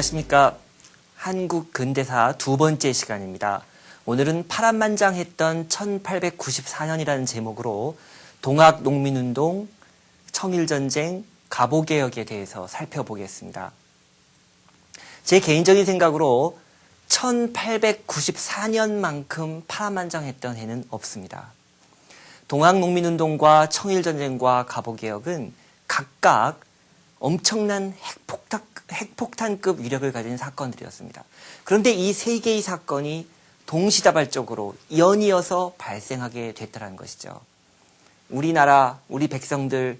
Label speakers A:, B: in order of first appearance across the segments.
A: 안녕하십니까. 한국 근대사 두 번째 시간입니다. 오늘은 파란만장했던 1894년이라는 제목으로 동학농민운동, 청일전쟁, 갑오개혁에 대해서 살펴보겠습니다. 제 개인적인 생각으로 1894년만큼 파란만장했던 해는 없습니다. 동학농민운동과 청일전쟁과 갑오개혁은 각각 엄청난 핵폭탄급 위력을 가진 사건들이었습니다. 그런데 이 세 개의 사건이 동시다발적으로 연이어서 발생하게 됐다는 것이죠. 우리나라, 우리 백성들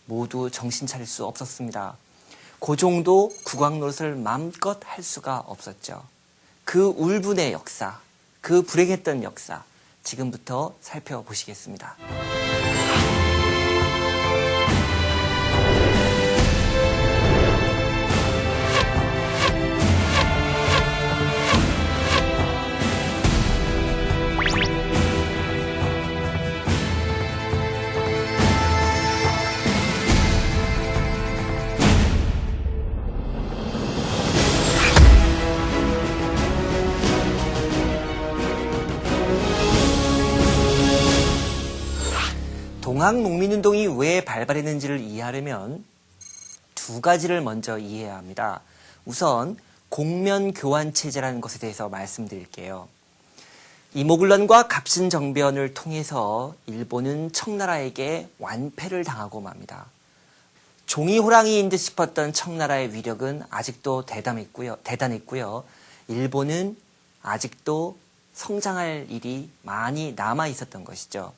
A: 모두 정신 차릴 수 없었습니다. 그 정도 국왕노릇을 마음껏 할 수가 없었죠. 그 울분의 역사, 그 불행했던 역사, 지금부터 살펴보시겠습니다. 동학농민운동이 왜 발발했는지를 이해하려면 두 가지를 먼저 이해해야 합니다. 우선 공면교환체제라는 것에 대해서 말씀드릴게요. 이모군란과 갑신정변을 통해서 일본은 청나라에게 완패를 당하고 맙니다. 종이호랑이인 듯 싶었던 청나라의 위력은 아직도 대단했고요. 일본은 아직도 성장할 일이 많이 남아 있었던 것이죠.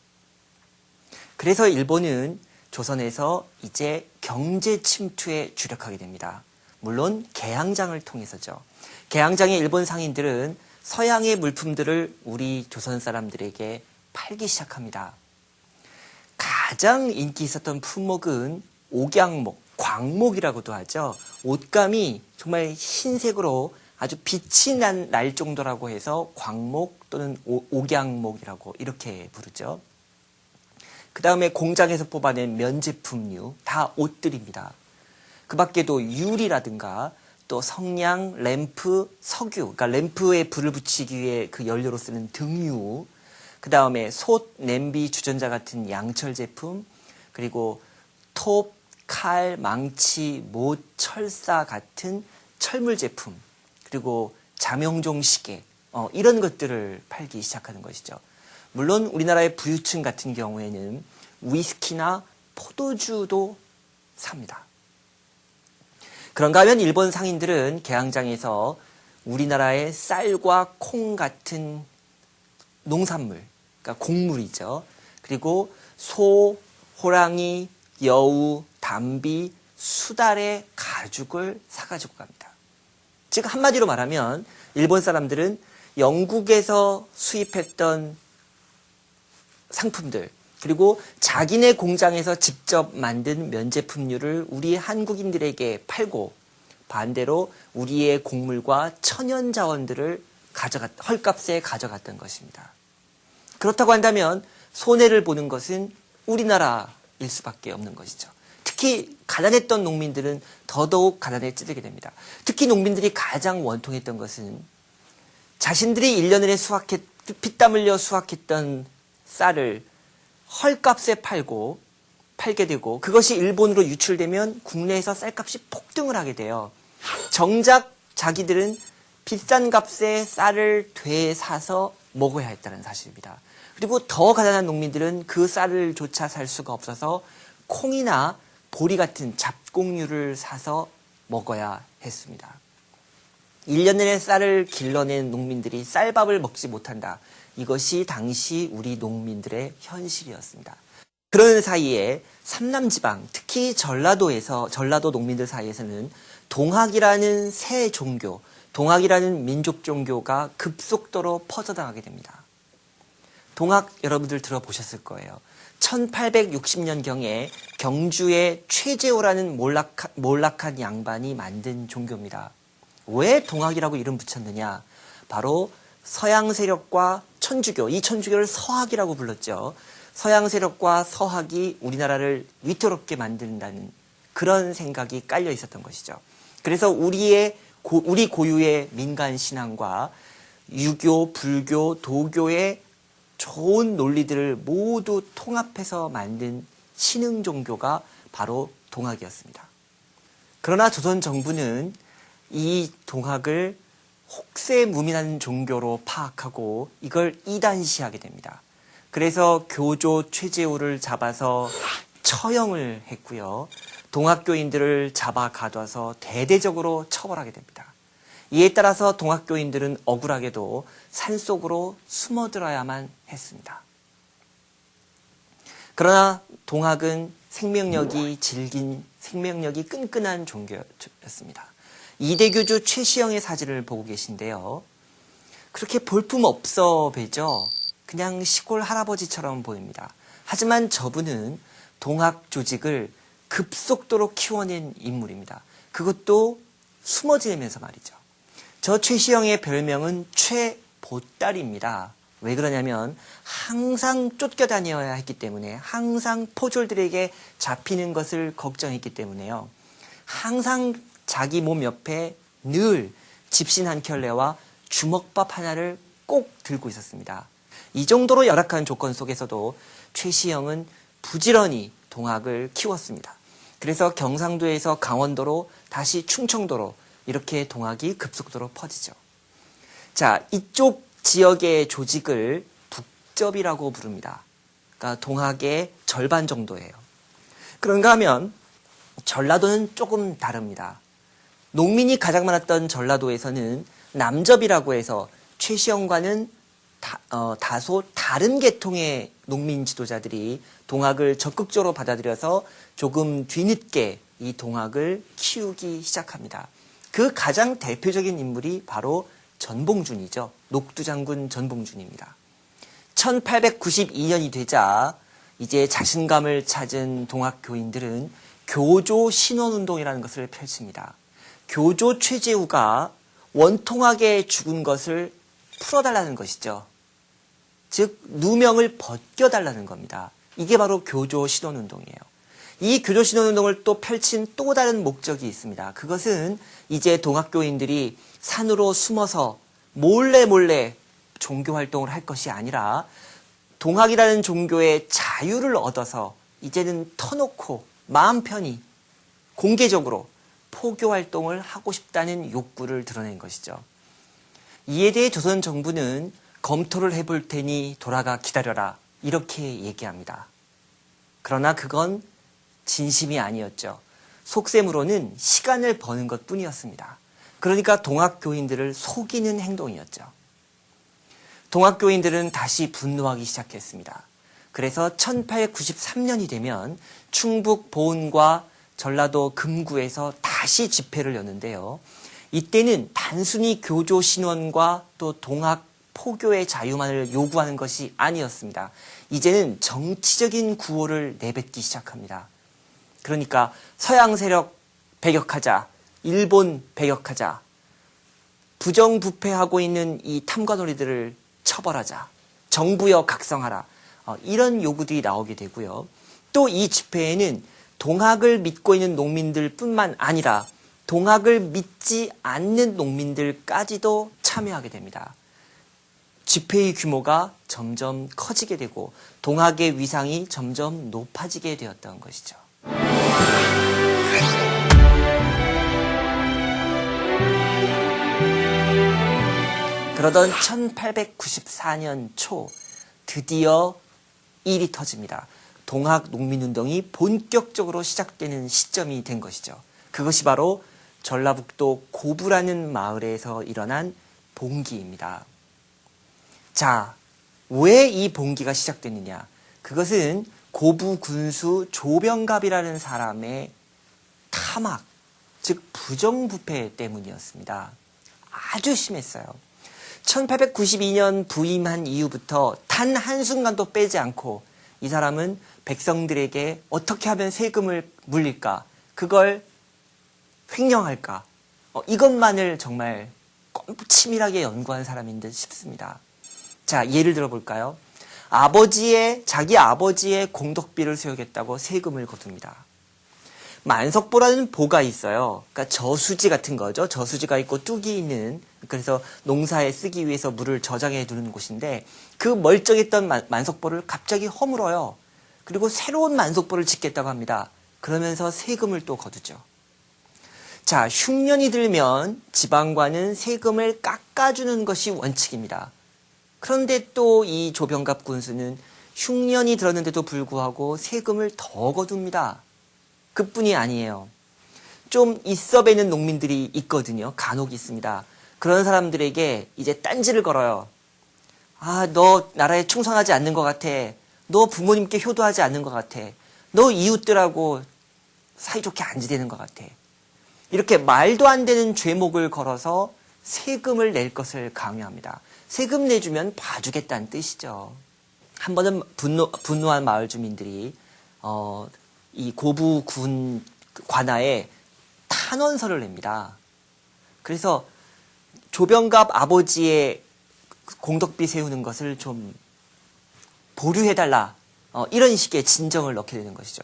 A: 그래서 일본은 조선에서 이제 경제 침투에 주력하게 됩니다. 물론 개항장을 통해서죠. 개항장의 일본 상인들은 서양의 물품들을 우리 조선 사람들에게 팔기 시작합니다. 가장 인기 있었던 품목은 옥양목, 광목이라고도 하죠. 옷감이 정말 흰색으로 아주 빛이 날 정도라고 해서 광목 또는 옥양목이라고 이렇게 부르죠. 그 다음에 공장에서 뽑아낸 면제품류, 다 옷들입니다. 그 밖에도 유리라든가 또 성냥, 램프, 석유, 그러니까 램프에 불을 붙이기 위해 그 연료로 쓰는 등유, 그 다음에 솥, 냄비, 주전자 같은 양철 제품, 그리고 톱, 칼, 망치, 못, 철사 같은 철물 제품, 그리고 자명종 시계, 이런 것들을 팔기 시작하는 것이죠. 물론 우리나라의 부유층 같은 경우에는 위스키나 포도주도 삽니다. 그런가 하면 일본 상인들은 개항장에서 우리나라의 쌀과 콩 같은 농산물, 그러니까 곡물이죠. 그리고 소, 호랑이, 여우, 담비, 수달의 가죽을 사가지고 갑니다. 즉 한마디로 말하면 일본 사람들은 영국에서 수입했던 상품들, 그리고 자기네 공장에서 직접 만든 면제품류를 우리 한국인들에게 팔고 반대로 우리의 곡물과 천연 자원들을 헐값에 가져갔던 것입니다. 그렇다고 한다면 손해를 보는 것은 우리나라일 수밖에 없는 것이죠. 특히 가난했던 농민들은 더더욱 가난에 찌들게 됩니다. 특히 농민들이 가장 원통했던 것은 자신들이 1년 내내 피땀 흘려 수확했던 쌀을 헐값에 팔게 되고 그것이 일본으로 유출되면 국내에서 쌀값이 폭등을 하게 돼요. 정작 자기들은 비싼 값에 쌀을 되사서 먹어야 했다는 사실입니다. 그리고 더 가난한 농민들은 그 쌀을 조차 살 수가 없어서 콩이나 보리 같은 잡곡류를 사서 먹어야 했습니다. 1년 내내 쌀을 길러낸 농민들이 쌀밥을 먹지 못한다. 이것이 당시 우리 농민들의 현실이었습니다. 그런 사이에 삼남지방, 특히 전라도 농민들 사이에서는 동학이라는 새 종교, 동학이라는 민족 종교가 급속도로 퍼져나가게 됩니다. 동학 여러분들 들어보셨을 거예요. 1860년경에 경주의 최재호라는 몰락한 양반이 만든 종교입니다. 왜 동학이라고 이름 붙였느냐? 바로 서양 세력과 천주교, 이 천주교를 서학이라고 불렀죠. 서양 세력과 서학이 우리나라를 위태롭게 만든다는 그런 생각이 깔려 있었던 것이죠. 그래서 우리의 우리 고유의 민간 신앙과 유교, 불교, 도교의 좋은 논리들을 모두 통합해서 만든 신흥 종교가 바로 동학이었습니다. 그러나 조선 정부는 이 동학을 혹세무민한 종교로 파악하고 이걸 이단시하게 됩니다. 그래서 교조 최재우를 잡아서 처형을 했고요. 동학교인들을 잡아 가둬서 대대적으로 처벌하게 됩니다. 이에 따라서 동학교인들은 억울하게도 산속으로 숨어들어야만 했습니다. 그러나 동학은 생명력이 질긴, 생명력이 끈끈한 종교였습니다. 이대교주 최시영의 사진을 보고 계신데요. 그렇게 볼품 없어 보이죠? 그냥 시골 할아버지처럼 보입니다. 하지만 저분은 동학 조직을 급속도로 키워낸 인물입니다. 그것도 숨어 지내면서 말이죠. 저 최시영의 별명은 최보딸입니다. 왜 그러냐면 항상 쫓겨다녀야 했기 때문에, 항상 포졸들에게 잡히는 것을 걱정했기 때문에요. 항상 자기 몸 옆에 늘 집신 한 켤레와 주먹밥 하나를 꼭 들고 있었습니다. 이 정도로 열악한 조건 속에서도 최시영은 부지런히 동학을 키웠습니다. 그래서 경상도에서 강원도로 다시 충청도로 이렇게 동학이 급속도로 퍼지죠. 자, 이쪽 지역의 조직을 북접이라고 부릅니다. 그러니까 동학의 절반 정도예요. 그런가 하면 전라도는 조금 다릅니다. 농민이 가장 많았던 전라도에서는 남접이라고 해서 최시영과는 다소 다른 계통의 농민 지도자들이 동학을 적극적으로 받아들여서 조금 뒤늦게 이 동학을 키우기 시작합니다. 그 가장 대표적인 인물이 바로 전봉준이죠. 녹두장군 전봉준입니다. 1892년이 되자 이제 자신감을 찾은 동학교인들은 교조 신원운동이라는 것을 펼칩니다. 교조 최재우가 원통하게 죽은 것을 풀어달라는 것이죠. 즉 누명을 벗겨달라는 겁니다. 이게 바로 교조 신원운동이에요. 이 교조 신원운동을 또 펼친 또 다른 목적이 있습니다. 그것은 이제 동학교인들이 산으로 숨어서 몰래 종교활동을 할 것이 아니라 동학이라는 종교의 자유를 얻어서 이제는 터놓고 마음 편히 공개적으로 포교활동을 하고 싶다는 욕구를 드러낸 것이죠. 이에 대해 조선 정부는 검토를 해볼 테니 돌아가 기다려라 이렇게 얘기합니다. 그러나 그건 진심이 아니었죠. 속셈으로는 시간을 버는 것뿐이었습니다. 그러니까 동학교인들을 속이는 행동이었죠. 동학교인들은 다시 분노하기 시작했습니다. 그래서 1893년이 되면 충북 보은과 전라도 금구에서 다시 집회를 여는데요. 이때는 단순히 교조 신원과 또 동학 포교의 자유만을 요구하는 것이 아니었습니다. 이제는 정치적인 구호를 내뱉기 시작합니다. 그러니까 서양 세력 배격하자, 일본 배격하자, 부정부패하고 있는 이 탐관오리들을 처벌하자, 정부여 각성하라, 이런 요구들이 나오게 되고요. 또 이 집회에는 동학을 믿고 있는 농민들뿐만 아니라 동학을 믿지 않는 농민들까지도 참여하게 됩니다. 집회의 규모가 점점 커지게 되고 동학의 위상이 점점 높아지게 되었던 것이죠. 그러던 1894년 초 드디어 일이 터집니다. 동학 농민운동이 본격적으로 시작되는 시점이 된 것이죠. 그것이 바로 전라북도 고부라는 마을에서 일어난 봉기입니다. 자, 왜 이 봉기가 시작됐느냐? 그것은 고부 군수 조병갑이라는 사람의 타막, 즉 부정부패 때문이었습니다. 아주 심했어요. 1892년 부임한 이후부터 단 한순간도 빼지 않고 이 사람은 백성들에게 어떻게 하면 세금을 물릴까, 그걸 횡령할까, 이것만을 정말 치밀하게 연구한 사람인 듯 싶습니다. 자, 예를 들어볼까요? 자기 아버지의 공덕비를 세우겠다고 세금을 거둡니다. 만석보라는 보가 있어요. 그러니까 저수지 같은 거죠. 저수지가 있고 뚝이 있는, 그래서 농사에 쓰기 위해서 물을 저장해 두는 곳인데 그 멀쩡했던 만석보를 갑자기 허물어요. 그리고 새로운 만석보를 짓겠다고 합니다. 그러면서 세금을 또 거두죠. 자, 흉년이 들면 지방관은 세금을 깎아주는 것이 원칙입니다. 그런데 또 이 조병갑 군수는 흉년이 들었는데도 불구하고 세금을 더 거둡니다. 그뿐이 아니에요. 좀 있어 뵈는 농민들이 있거든요. 간혹 있습니다. 그런 사람들에게 이제 딴지를 걸어요. 아, 너 나라에 충성하지 않는 것 같아. 너 부모님께 효도하지 않는 것 같아. 너 이웃들하고 사이좋게 안 지내는 것 같아. 이렇게 말도 안 되는 죄목을 걸어서 세금을 낼 것을 강요합니다. 세금 내주면 봐주겠다는 뜻이죠. 한 번은 분노한 마을 주민들이 이 고부군 관아에 탄원서를 냅니다. 그래서 조병갑 아버지의 공덕비 세우는 것을 좀 보류해달라, 이런 식의 진정을 넣게 되는 것이죠.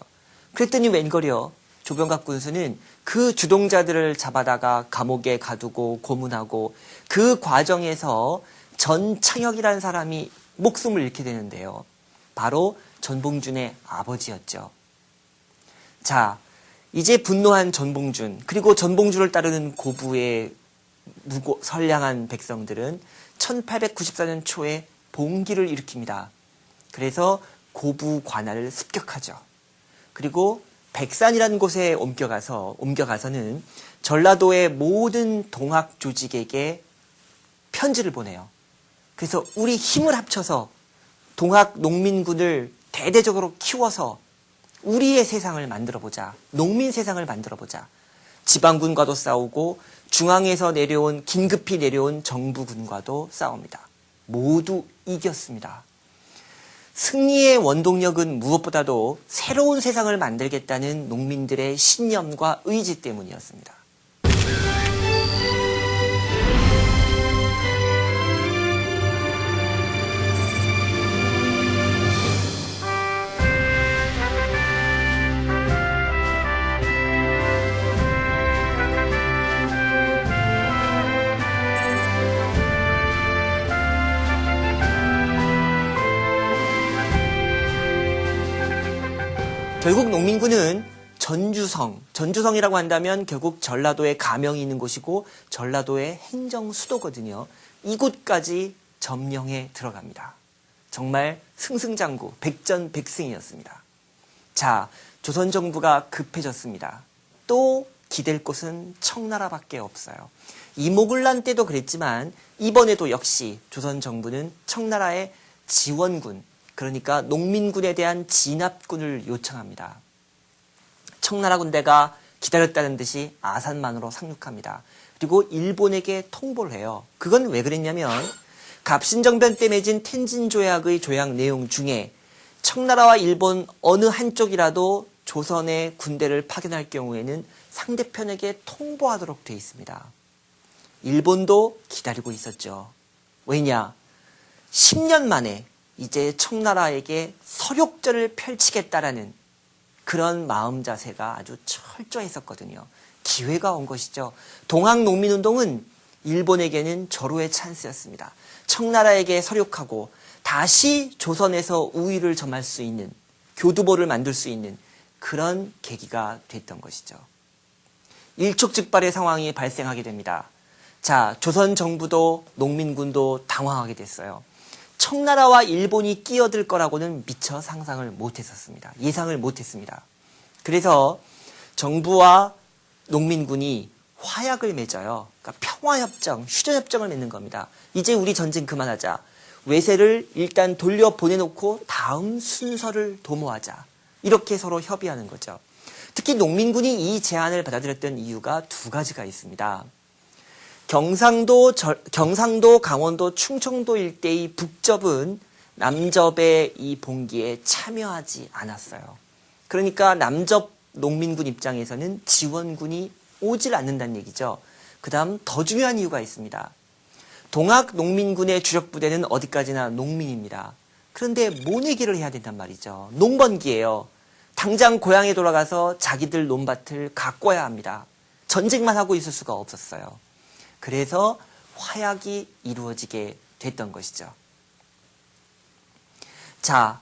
A: 그랬더니 웬걸요, 조병갑 군수는 그 주동자들을 잡아다가 감옥에 가두고 고문하고 그 과정에서 전창혁이라는 사람이 목숨을 잃게 되는데요. 바로 전봉준의 아버지였죠. 자, 이제 분노한 전봉준, 그리고 전봉준을 따르는 고부의 선량한 백성들은 1894년 초에 봉기를 일으킵니다. 그래서 고부 관할을 습격하죠. 그리고 백산이라는 곳에 옮겨가서는 전라도의 모든 동학 조직에게 편지를 보내요. 그래서 우리 힘을 합쳐서 동학 농민군을 대대적으로 키워서 우리의 세상을 만들어보자. 농민 세상을 만들어보자. 지방군과도 싸우고 중앙에서 긴급히 내려온 정부군과도 싸웁니다. 모두 이겼습니다. 승리의 원동력은 무엇보다도 새로운 세상을 만들겠다는 농민들의 신념과 의지 때문이었습니다. 결국 농민군은 전주성이라고 한다면 결국 전라도에 가명이 있는 곳이고 전라도의 행정 수도거든요. 이곳까지 점령해 들어갑니다. 정말 승승장구, 백전백승이었습니다. 자, 조선 정부가 급해졌습니다. 또 기댈 곳은 청나라밖에 없어요. 이모군란 때도 그랬지만 이번에도 역시 조선 정부는 청나라의 지원군, 그러니까 농민군에 대한 진압군을 요청합니다. 청나라 군대가 기다렸다는 듯이 아산만으로 상륙합니다. 그리고 일본에게 통보를 해요. 그건 왜 그랬냐면 갑신정변 때 맺은 텐진조약의 조약 내용 중에 청나라와 일본 어느 한쪽이라도 조선의 군대를 파견할 경우에는 상대편에게 통보하도록 되어 있습니다. 일본도 기다리고 있었죠. 왜냐? 10년 만에 이제 청나라에게 서욕전을 펼치겠다라는 그런 마음 자세가 아주 철저했었거든요. 기회가 온 것이죠. 동학농민운동은 일본에게는 절호의 찬스였습니다. 청나라에게 서욕하고 다시 조선에서 우위를 점할 수 있는, 교두보를 만들 수 있는 그런 계기가 됐던 것이죠. 일촉즉발의 상황이 발생하게 됩니다. 자, 조선 정부도 농민군도 당황하게 됐어요. 청나라와 일본이 끼어들 거라고는 미처 상상을 못했었습니다. 예상을 못했습니다. 그래서 정부와 농민군이 화약을 맺어요. 그러니까 평화협정, 휴전협정을 맺는 겁니다. 이제 우리 전쟁 그만하자. 외세를 일단 돌려보내놓고 다음 순서를 도모하자. 이렇게 서로 협의하는 거죠. 특히 농민군이 이 제안을 받아들였던 이유가 두 가지가 있습니다. 경상도, 강원도, 충청도 일대의 북접은 남접의 이 봉기에 참여하지 않았어요. 그러니까 남접 농민군 입장에서는 지원군이 오질 않는다는 얘기죠. 그 다음 더 중요한 이유가 있습니다. 동학 농민군의 주력 부대는 어디까지나 농민입니다. 그런데 뭔 얘기를 해야 된단 말이죠. 농번기예요. 당장 고향에 돌아가서 자기들 논밭을 가꿔야 합니다. 전쟁만 하고 있을 수가 없었어요. 그래서 화약이 이루어지게 됐던 것이죠. 자,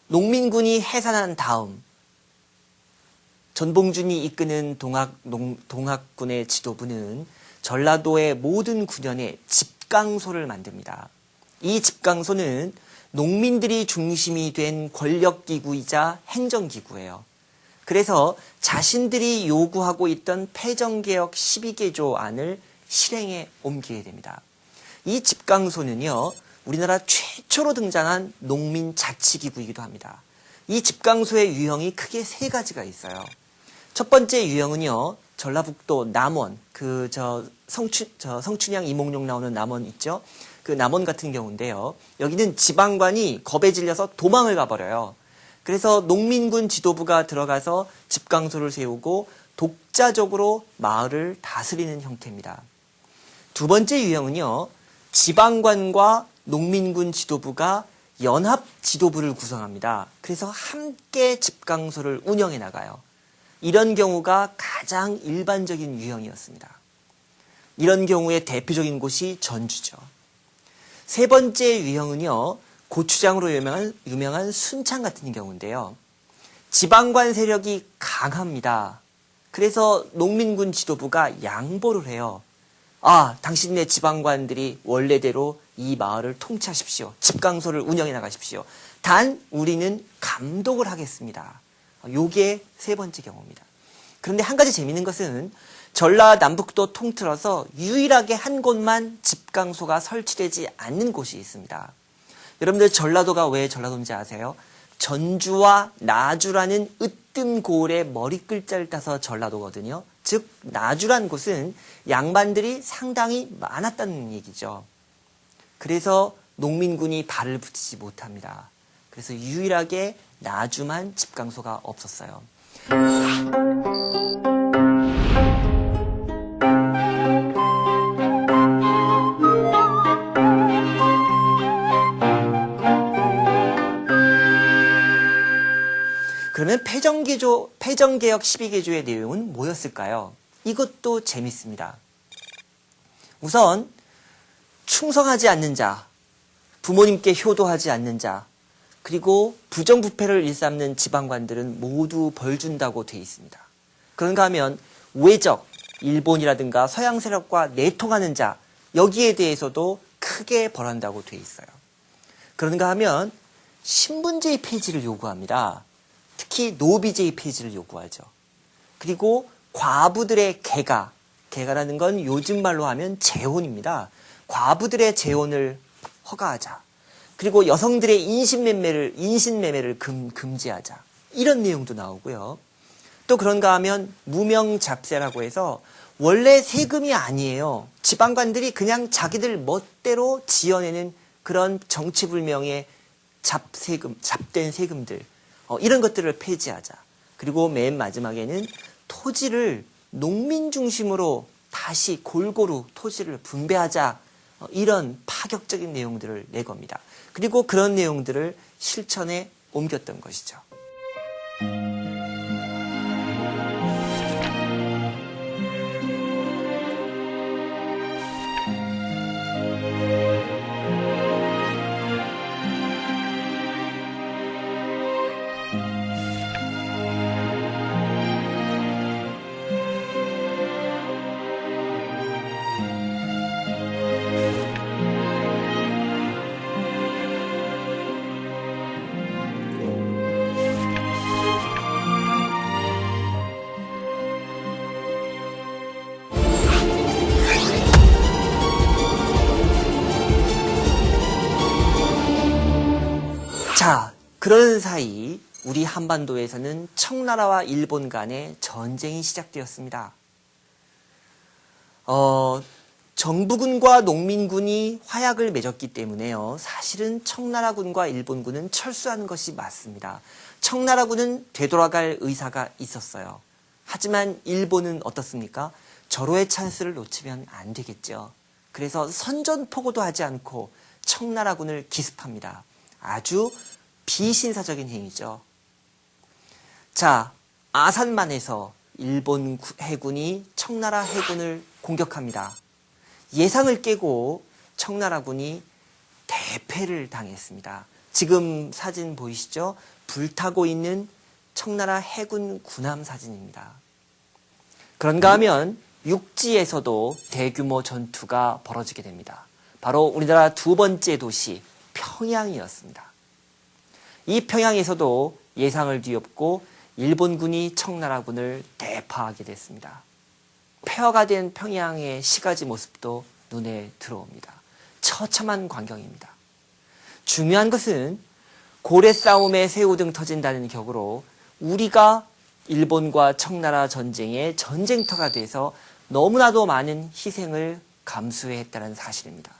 A: 농민군이 해산한 다음 전봉준이 이끄는 동학군의 지도부는 전라도의 모든 군현에 집강소를 만듭니다. 이 집강소는 농민들이 중심이 된 권력기구이자 행정기구예요. 그래서 자신들이 요구하고 있던 폐정개혁 12개조 안을 실행에 옮기게 됩니다. 이 집강소는요, 우리나라 최초로 등장한 농민자치기구이기도 합니다. 이 집강소의 유형이 크게 세 가지가 있어요. 첫 번째 유형은요, 전라북도 남원, 성춘향 이몽룡 나오는 남원 있죠? 그 남원 같은 경우인데요. 여기는 지방관이 겁에 질려서 도망을 가버려요. 그래서 농민군 지도부가 들어가서 집강소를 세우고 독자적으로 마을을 다스리는 형태입니다. 두 번째 유형은요, 지방관과 농민군 지도부가 연합 지도부를 구성합니다. 그래서 함께 집강소를 운영해 나가요. 이런 경우가 가장 일반적인 유형이었습니다. 이런 경우의 대표적인 곳이 전주죠. 세 번째 유형은요, 고추장으로 유명한 순창 같은 경우인데요. 지방관 세력이 강합니다. 그래서 농민군 지도부가 양보를 해요. 아, 당신네 지방관들이 원래대로 이 마을을 통치하십시오. 집강소를 운영해 나가십시오. 단 우리는 감독을 하겠습니다. 요게 세 번째 경우입니다. 그런데 한 가지 재미있는 것은 전라남북도 통틀어서 유일하게 한 곳만 집강소가 설치되지 않는 곳이 있습니다. 여러분들 전라도가 왜 전라도인지 아세요? 전주와 나주라는 으뜸 고을의 머리글자를 따서 전라도거든요. 즉 나주란 곳은 양반들이 상당히 많았다는 얘기죠. 그래서 농민군이 발을 붙이지 못합니다. 그래서 유일하게 나주만 집강소가 없었어요. 그러면 폐정개혁 12개조의 내용은 뭐였을까요? 이것도 재밌습니다. 우선 충성하지 않는 자, 부모님께 효도하지 않는 자, 그리고 부정부패를 일삼는 지방관들은 모두 벌 준다고 되어 있습니다. 그런가 하면 외적, 일본이라든가 서양 세력과 내통하는 자, 여기에 대해서도 크게 벌한다고 되어 있어요. 그런가 하면 신분제의 폐지를 요구합니다. 특히 노비제의 폐지를 요구하죠. 그리고 과부들의 개가라는 건 요즘 말로 하면 재혼입니다. 과부들의 재혼을 허가하자. 그리고 여성들의 인신매매를 금지하자. 이런 내용도 나오고요. 또 그런가 하면 무명잡세라고 해서 원래 세금이 아니에요. 지방관들이 그냥 자기들 멋대로 지어내는 그런 정치불명의 잡된 세금들. 이런 것들을 폐지하자. 그리고 맨 마지막에는 토지를 농민 중심으로 다시 골고루 토지를 분배하자. 이런 파격적인 내용들을 내겁니다. 그리고 그런 내용들을 실천에 옮겼던 것이죠. 자, 그런 사이 우리 한반도에서는 청나라와 일본 간의 전쟁이 시작되었습니다. 정부군과 농민군이 화약을 맺었기 때문에요. 사실은 청나라군과 일본군은 철수하는 것이 맞습니다. 청나라군은 되돌아갈 의사가 있었어요. 하지만 일본은 어떻습니까? 절호의 찬스를 놓치면 안 되겠죠. 그래서 선전포고도 하지 않고 청나라군을 기습합니다. 아주 비신사적인 행위죠. 자, 아산만에서 일본 해군이 청나라 해군을 공격합니다. 예상을 깨고 청나라군이 대패를 당했습니다. 지금 사진 보이시죠? 불타고 있는 청나라 해군 군함 사진입니다. 그런가 하면 육지에서도 대규모 전투가 벌어지게 됩니다. 바로 우리나라 두 번째 도시 평양이었습니다. 이 평양에서도 예상을 뒤엎고 일본군이 청나라군을 대파하게 됐습니다. 폐허가 된 평양의 시가지 모습도 눈에 들어옵니다. 처참한 광경입니다. 중요한 것은 고래 싸움에 새우등 터진다는 격으로 우리가 일본과 청나라 전쟁의 전쟁터가 돼서 너무나도 많은 희생을 감수해야 했다는 사실입니다.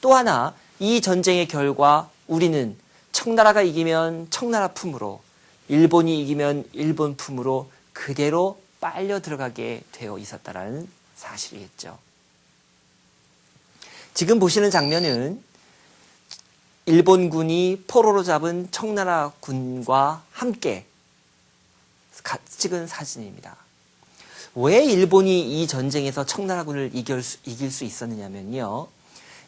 A: 또 하나 이 전쟁의 결과 우리는 청나라가 이기면 청나라 품으로, 일본이 이기면 일본 품으로 그대로 빨려 들어가게 되어 있었다는 사실이겠죠. 지금 보시는 장면은 일본군이 포로로 잡은 청나라 군과 함께 찍은 사진입니다. 왜 일본이 이 전쟁에서 청나라군을 이길 수 있었느냐면요.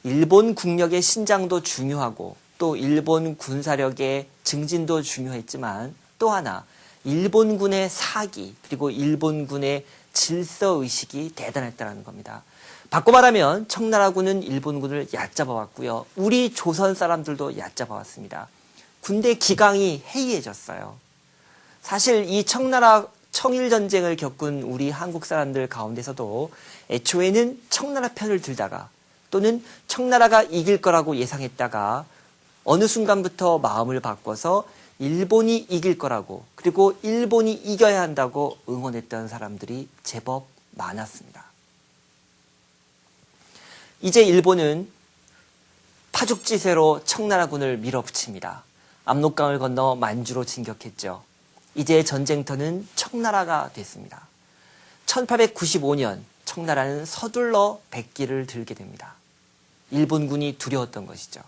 A: 일본 국력의 신장도 중요하고 또 일본 군사력의 증진도 중요했지만 또 하나 일본군의 사기 그리고 일본군의 질서의식이 대단했다는 겁니다. 바꿔 말하면 청나라군은 일본군을 얕잡아왔고요. 우리 조선 사람들도 얕잡아왔습니다. 군대 기강이 해이해졌어요. 사실 이 청일전쟁을 겪은 우리 한국 사람들 가운데서도 애초에는 청나라 편을 들다가 또는 청나라가 이길 거라고 예상했다가 어느 순간부터 마음을 바꿔서 일본이 이길 거라고 그리고 일본이 이겨야 한다고 응원했던 사람들이 제법 많았습니다. 이제 일본은 파죽지세로 청나라군을 밀어붙입니다. 압록강을 건너 만주로 진격했죠. 이제 전쟁터는 청나라가 됐습니다. 1895년 청나라는 서둘러 백기를 들게 됩니다. 일본군이 두려웠던 것이죠.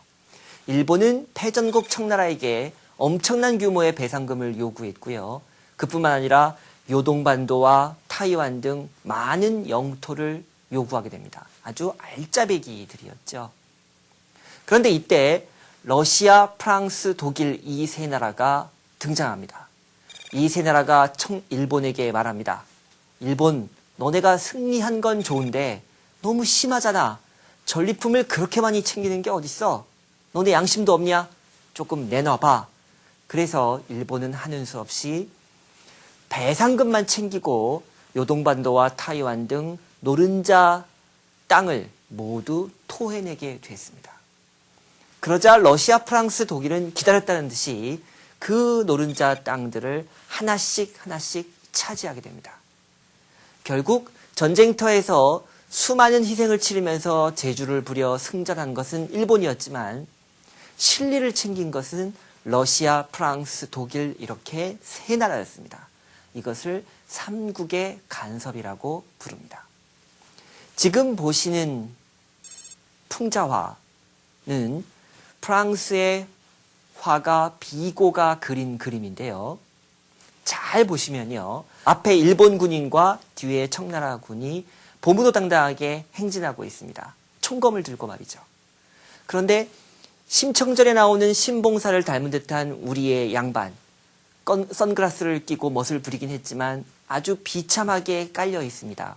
A: 일본은 패전국 청나라에게 엄청난 규모의 배상금을 요구했고요. 그뿐만 아니라 요동반도와 타이완 등 많은 영토를 요구하게 됩니다. 아주 알짜배기들이었죠. 그런데 이때 러시아, 프랑스, 독일 이 세 나라가 등장합니다. 이 세 나라가 일본에게 말합니다. 일본, 너네가 승리한 건 좋은데 너무 심하잖아. 전리품을 그렇게 많이 챙기는 게 어딨어? 너네 양심도 없냐? 조금 내놔봐. 그래서 일본은 하는 수 없이 배상금만 챙기고 요동반도와 타이완 등 노른자 땅을 모두 토해내게 됐습니다. 그러자 러시아, 프랑스, 독일은 기다렸다는 듯이 그 노른자 땅들을 하나씩 차지하게 됩니다. 결국 전쟁터에서 수많은 희생을 치르면서 제주를 부려 승전한 것은 일본이었지만 실리를 챙긴 것은 러시아, 프랑스, 독일 이렇게 세 나라였습니다. 이것을 삼국의 간섭이라고 부릅니다. 지금 보시는 풍자화는 프랑스의 화가 비고가 그린 그림인데요. 잘 보시면요. 앞에 일본 군인과 뒤에 청나라 군이 보무도당당하게 행진하고 있습니다. 총검을 들고 말이죠. 그런데 심청전에 나오는 신봉사를 닮은 듯한 우리의 양반, 선글라스를 끼고 멋을 부리긴 했지만 아주 비참하게 깔려 있습니다.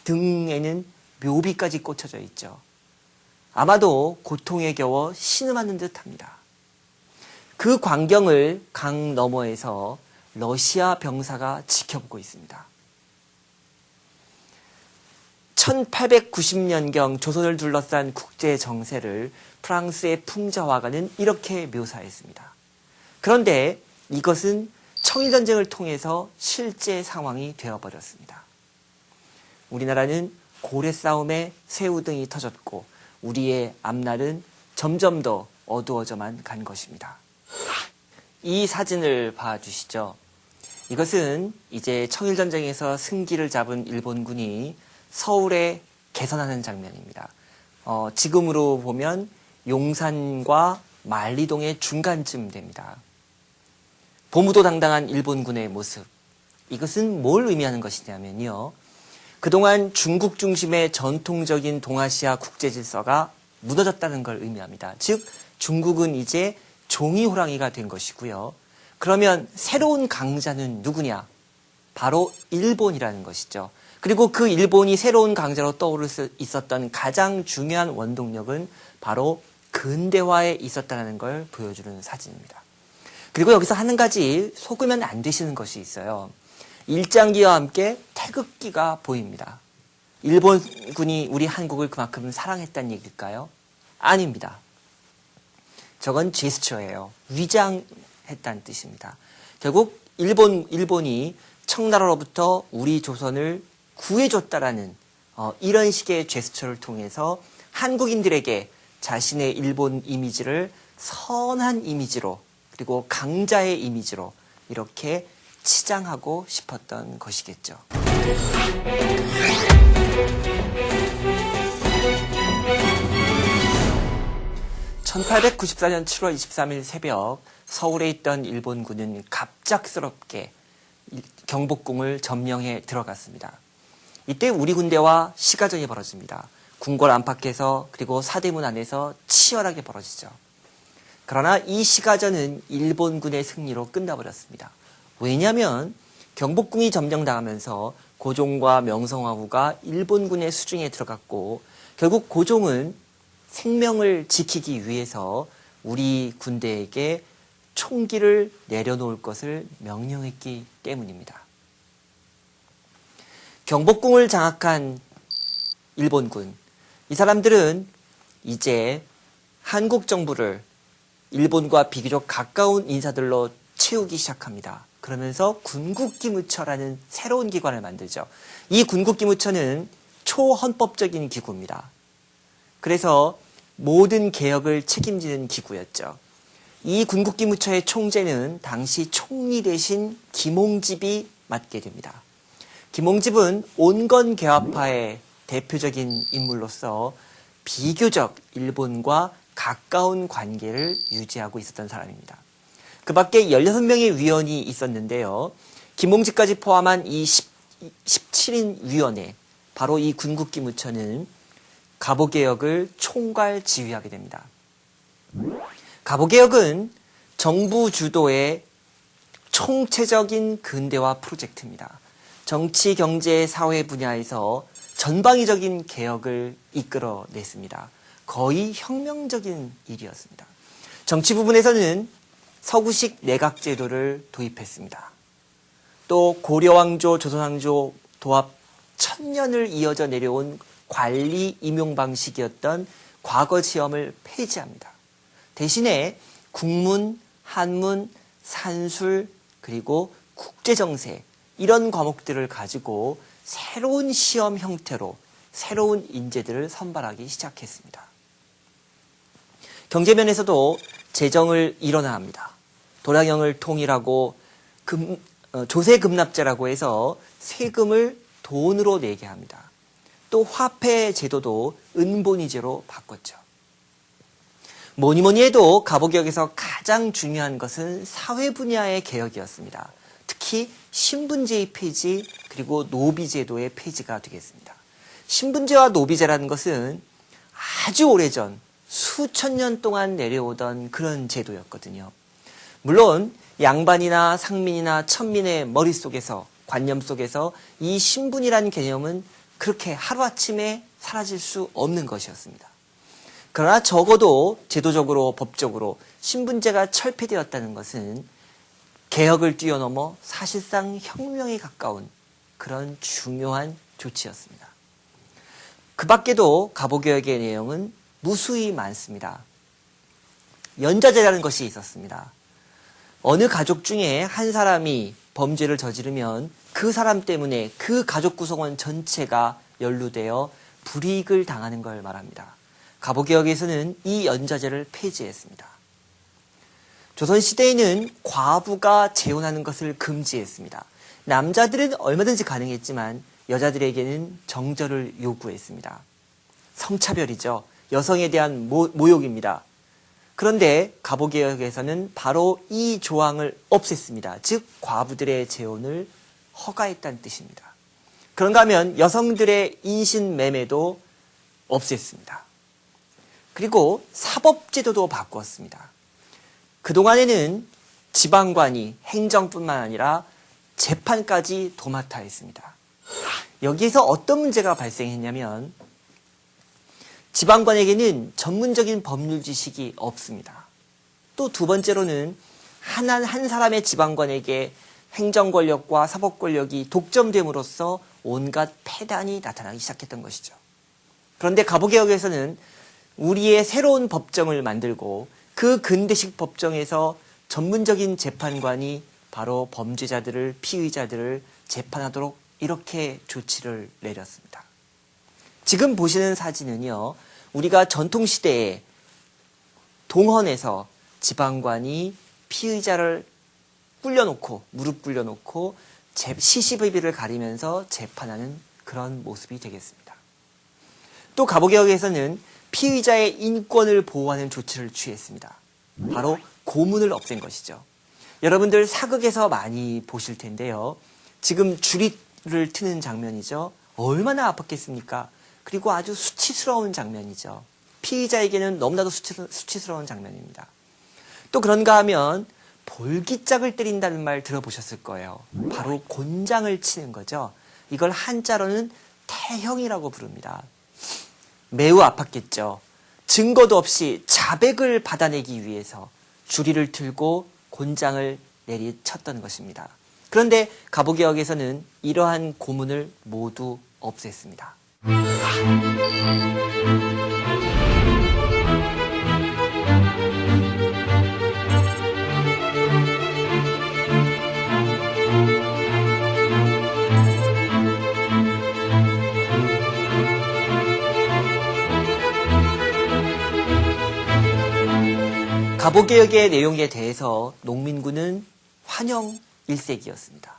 A: 등에는 묘비까지 꽂혀져 있죠. 아마도 고통에 겨워 신음하는 듯합니다. 그 광경을 강 너머에서 러시아 병사가 지켜보고 있습니다. 1890년경 조선을 둘러싼 국제 정세를 프랑스의 풍자화가는 이렇게 묘사했습니다. 그런데 이것은 청일전쟁을 통해서 실제 상황이 되어버렸습니다. 우리나라는 고래 싸움에 새우등이 터졌고 우리의 앞날은 점점 더 어두워져만 간 것입니다. 이 사진을 봐주시죠. 이것은 이제 청일전쟁에서 승기를 잡은 일본군이 서울에 개선하는 장면입니다. 지금으로 보면 용산과 만리동의 중간쯤 됩니다. 보무도 당당한 일본군의 모습, 이것은 뭘 의미하는 것이냐면요. 그동안 중국 중심의 전통적인 동아시아 국제 질서가 무너졌다는 걸 의미합니다. 즉 중국은 이제 종이 호랑이가 된 것이고요. 그러면 새로운 강자는 누구냐? 바로 일본이라는 것이죠. 그리고 그 일본이 새로운 강자로 떠오를 수 있었던 가장 중요한 원동력은 바로 근대화에 있었다는 걸 보여주는 사진입니다. 그리고 여기서 한 가지 속으면 안 되시는 것이 있어요. 일장기와 함께 태극기가 보입니다. 일본군이 우리 한국을 그만큼 사랑했다는 얘기일까요? 아닙니다. 저건 제스처예요. 위장했다는 뜻입니다. 결국 일본이 청나라로부터 우리 조선을 구해줬다라는 이런 식의 제스처를 통해서 한국인들에게 자신의 일본 이미지를 선한 이미지로 그리고 강자의 이미지로 이렇게 치장하고 싶었던 것이겠죠. 1894년 7월 23일 새벽 서울에 있던 일본군은 갑작스럽게 경복궁을 점령해 들어갔습니다. 이때 우리 군대와 시가전이 벌어집니다. 궁궐 안팎에서 그리고 사대문 안에서 치열하게 벌어지죠. 그러나 이 시가전은 일본군의 승리로 끝나버렸습니다. 왜냐하면 경복궁이 점령당하면서 고종과 명성황후가 일본군의 수중에 들어갔고 결국 고종은 생명을 지키기 위해서 우리 군대에게 총기를 내려놓을 것을 명령했기 때문입니다. 경복궁을 장악한 일본군, 이 사람들은 이제 한국 정부를 일본과 비교적 가까운 인사들로 채우기 시작합니다. 그러면서 군국기무처라는 새로운 기관을 만들죠. 이 군국기무처는 초헌법적인 기구입니다. 그래서 모든 개혁을 책임지는 기구였죠. 이 군국기무처의 총재는 당시 총리 대신 김홍집이 맡게 됩니다. 김홍집은 온건개화파의 대표적인 인물로서 비교적 일본과 가까운 관계를 유지하고 있었던 사람입니다. 그 밖에 16명의 위원이 있었는데요. 김홍집까지 포함한 이 17인 위원회, 바로 이 군국기무처는 갑오개혁을 총괄 지휘하게 됩니다. 갑오개혁은 정부 주도의 총체적인 근대화 프로젝트입니다. 정치, 경제, 사회 분야에서 전방위적인 개혁을 이끌어냈습니다. 거의 혁명적인 일이었습니다. 정치 부분에서는 서구식 내각제도를 도입했습니다. 또 고려왕조, 조선왕조 도합 1000년을 이어져 내려온 관리 임용 방식이었던 과거 시험을 폐지합니다. 대신에 국문, 한문, 산술, 그리고 국제정세 이런 과목들을 가지고 새로운 시험 형태로 새로운 인재들을 선발하기 시작했습니다. 경제면에서도 재정을 일원화합니다. 도량형을 통일하고 조세급납제라고 해서 세금을 돈으로 내게 합니다. 또 화폐 제도도 은본위제로 바꿨죠. 뭐니 해도 갑오개혁에서 가장 중요한 것은 사회 분야의 개혁이었습니다. 특히 신분제의 폐지 그리고 노비제도의 폐지가 되겠습니다. 신분제와 노비제라는 것은 아주 오래전 수천 년 동안 내려오던 그런 제도였거든요. 물론 양반이나 상민이나 천민의 머릿속에서 관념 속에서 이 신분이라는 개념은 그렇게 하루아침에 사라질 수 없는 것이었습니다. 그러나 적어도 제도적으로 법적으로 신분제가 철폐되었다는 것은 개혁을 뛰어넘어 사실상 혁명에 가까운 그런 중요한 조치였습니다. 그 밖에도 갑오개혁의 내용은 무수히 많습니다. 연좌제라는 것이 있었습니다. 어느 가족 중에 한 사람이 범죄를 저지르면 그 사람 때문에 그 가족 구성원 전체가 연루되어 불이익을 당하는 걸 말합니다. 갑오개혁에서는 이 연좌제를 폐지했습니다. 조선시대에는 과부가 재혼하는 것을 금지했습니다. 남자들은 얼마든지 가능했지만 여자들에게는 정절을 요구했습니다. 성차별이죠. 여성에 대한 모욕입니다. 그런데 갑오개혁에서는 바로 이 조항을 없앴습니다. 즉 과부들의 재혼을 허가했다는 뜻입니다. 그런가 하면 여성들의 인신매매도 없앴습니다. 그리고 사법제도도 바꾸었습니다. 그동안에는 지방관이 행정뿐만 아니라 재판까지 도맡아 했습니다. 여기에서 어떤 문제가 발생했냐면 지방관에게는 전문적인 법률 지식이 없습니다. 또 두 번째로는 한 사람의 지방관에게 행정 권력과 사법 권력이 독점됨으로써 온갖 폐단이 나타나기 시작했던 것이죠. 그런데 가보개혁에서는 우리의 새로운 법정을 만들고 그 근대식 법정에서 전문적인 재판관이 바로 범죄자들을, 피의자들을 재판하도록 이렇게 조치를 내렸습니다. 지금 보시는 사진은요, 우리가 전통시대에 동헌에서 지방관이 피의자를 꿇려놓고, 무릎 꿇려놓고 시시비비를 가리면서 재판하는 그런 모습이 되겠습니다. 또 가보개혁에서는 피의자의 인권을 보호하는 조치를 취했습니다. 바로 고문을 없앤 것이죠. 여러분들 사극에서 많이 보실 텐데요. 지금 주리를 트는 장면이죠. 얼마나 아팠겠습니까? 그리고 아주 수치스러운 장면이죠. 피의자에게는 너무나도 수치스러운 장면입니다. 또 그런가 하면 볼기짝을 때린다는 말 들어보셨을 거예요. 바로 곤장을 치는 거죠. 이걸 한자로는 태형이라고 부릅니다. 매우 아팠겠죠. 증거도 없이 자백을 받아내기 위해서 주리를 틀고 곤장을 내리쳤던 것입니다. 그런데 가보개혁에서는 이러한 고문을 모두 없앴습니다. 가보개혁의 내용에 대해서 농민군은 환영 일색이었습니다.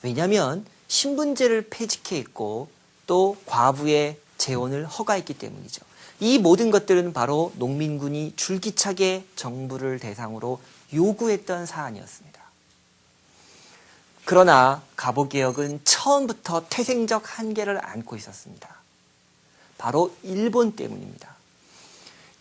A: 왜냐하면 신분제를 폐지했고 또 과부의 재혼을 허가했기 때문이죠. 이 모든 것들은 바로 농민군이 줄기차게 정부를 대상으로 요구했던 사안이었습니다. 그러나 가보개혁은 처음부터 태생적 한계를 안고 있었습니다. 바로 일본 때문입니다.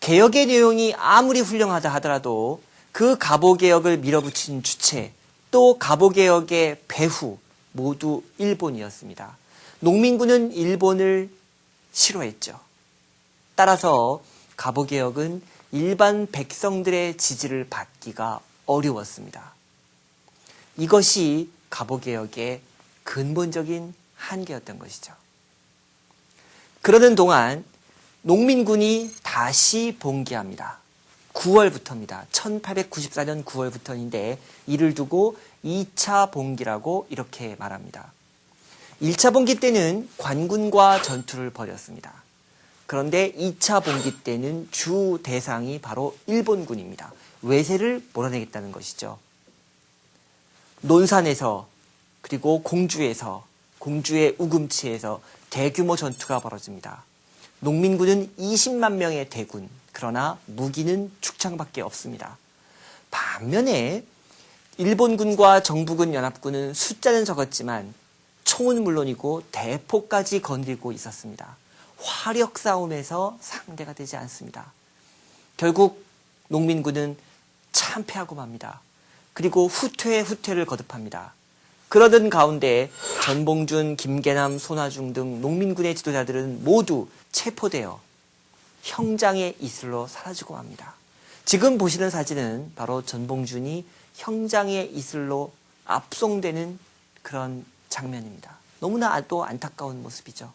A: 개혁의 내용이 아무리 훌륭하다 하더라도 그 가보개혁을 밀어붙인 주체, 또 가보개혁의 배후 모두 일본이었습니다. 농민군은 일본을 싫어했죠. 따라서 가보개혁은 일반 백성들의 지지를 받기가 어려웠습니다. 이것이 가보개혁의 근본적인 한계였던 것이죠. 그러는 동안 농민군이 다시 봉기합니다. 9월부터입니다. 1894년 9월부터인데 이를 두고 2차 봉기라고 이렇게 말합니다. 1차 봉기 때는 관군과 전투를 벌였습니다. 그런데 2차 봉기 때는 주 대상이 바로 일본군입니다. 외세를 몰아내겠다는 것이죠. 논산에서 그리고 공주에서, 공주의 우금치에서 대규모 전투가 벌어집니다. 농민군은 20만 명의 대군, 그러나 무기는 축창밖에 없습니다. 반면에 일본군과 정부군 연합군은 숫자는 적었지만 총은 물론이고 대포까지 건들고 있었습니다. 화력 싸움에서 상대가 되지 않습니다. 결국 농민군은 참패하고 맙니다. 그리고 후퇴를 거듭합니다. 그러던 가운데 전봉준, 김계남, 손아중 등 농민군의 지도자들은 모두 체포되어 형장의 이슬로 사라지고 맙니다. 지금 보시는 사진은 바로 전봉준이 형장의 이슬로 압송되는 그런 장면입니다. 너무나 또 안타까운 모습이죠.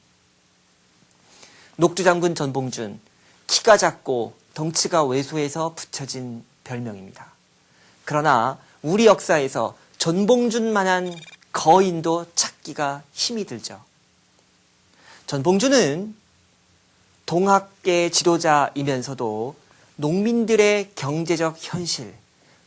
A: 녹두장군 전봉준, 키가 작고 덩치가 왜소해서 붙여진 별명입니다. 그러나 우리 역사에서 전봉준만한 거인도 찾기가 힘이 들죠. 전봉준은 동학계 지도자이면서도 농민들의 경제적 현실,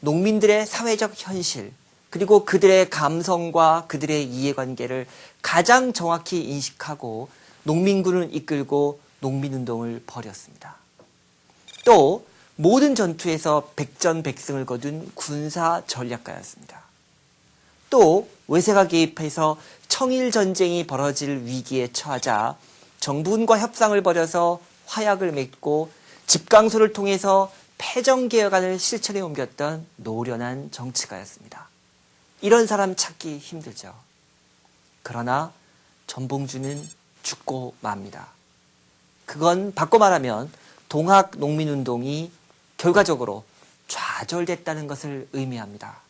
A: 농민들의 사회적 현실, 그리고 그들의 감성과 그들의 이해관계를 가장 정확히 인식하고 농민군을 이끌고 농민운동을 벌였습니다. 또 모든 전투에서 백전백승을 거둔 군사 전략가였습니다. 또 외세가 개입해서 청일전쟁이 벌어질 위기에 처하자 정부군과 협상을 벌여서 화약을 맺고 집강소를 통해서 패정개혁안을 실천에 옮겼던 노련한 정치가였습니다. 이런 사람 찾기 힘들죠. 그러나 전봉주는 죽고 맙니다. 그건 바꿔 말하면 동학농민운동이 결과적으로 좌절됐다는 것을 의미합니다.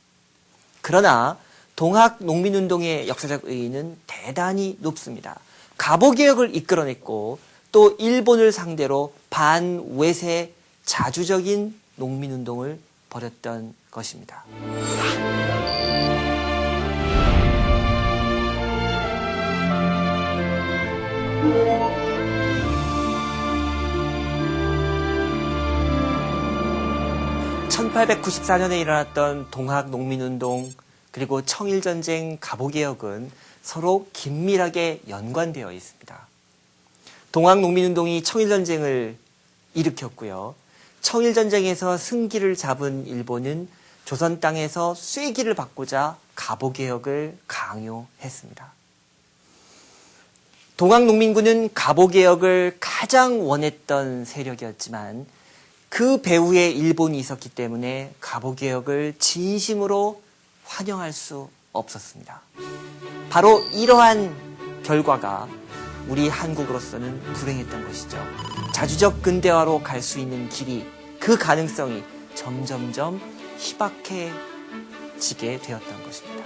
A: 그러나 동학농민운동의 역사적 의의는 대단히 높습니다. 갑오개혁을 이끌어냈고 또 일본을 상대로 반외세 자주적인 농민운동을 벌였던 것입니다. (1894년에) 일어났던 동학농민운동 그리고 청일전쟁 갑오개혁은 서로 긴밀하게 연관되어 있습니다. 동학농민운동이 청일전쟁을 일으켰고요. 청일전쟁에서 승기를 잡은 일본은 조선 땅에서 쐐기를 받고자 갑오개혁을 강요했습니다. 동학농민군은 갑오개혁을 가장 원했던 세력이었지만 그 배후에 일본이 있었기 때문에 갑오개혁을 진심으로 환영할 수 없었습니다. 바로 이러한 결과가 우리 한국으로서는 불행했던 것이죠. 자주적 근대화로 갈 수 있는 길이, 그 가능성이 점점점 희박해지게 되었던 것입니다.